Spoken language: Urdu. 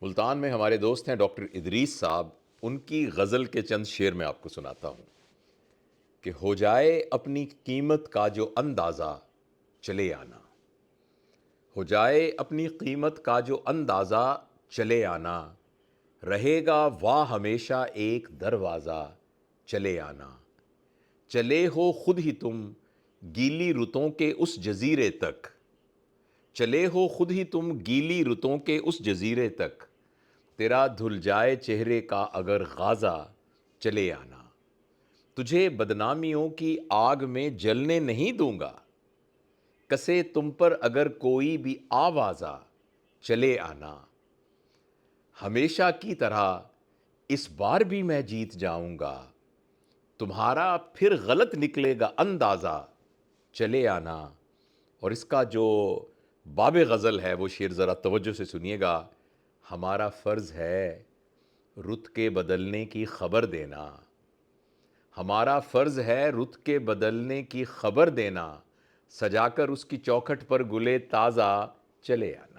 ملتان میں ہمارے دوست ہیں ڈاکٹر ادریس صاحب. ان کی غزل کے چند شعر میں آپ کو سناتا ہوں کہ ہو جائے اپنی قیمت کا جو اندازہ چلے آنا. ہو جائے اپنی قیمت کا جو اندازہ چلے آنا. رہے گا واہ ہمیشہ ایک دروازہ چلے آنا. چلے ہو خود ہی تم گیلی رتوں کے اس جزیرے تک. چلے ہو خود ہی تم گیلی رتوں کے اس جزیرے تک. تیرا دھل جائے چہرے کا اگر غازہ چلے آنا. تجھے بدنامیوں کی آگ میں جلنے نہیں دوں گا. کسے تم پر اگر کوئی بھی آوازہ چلے آنا. ہمیشہ کی طرح اس بار بھی میں جیت جاؤں گا. تمہارا پھر غلط نکلے گا اندازہ چلے آنا. اور اس کا جو باب غزل ہے وہ شعر ذرا توجہ سے سنیے گا. ہمارا فرض ہے رت کے بدلنے کی خبر دینا. ہمارا فرض ہے رت کے بدلنے کی خبر دینا. سجا کر اس کی چوکھٹ پر گلے تازہ چلے آنا.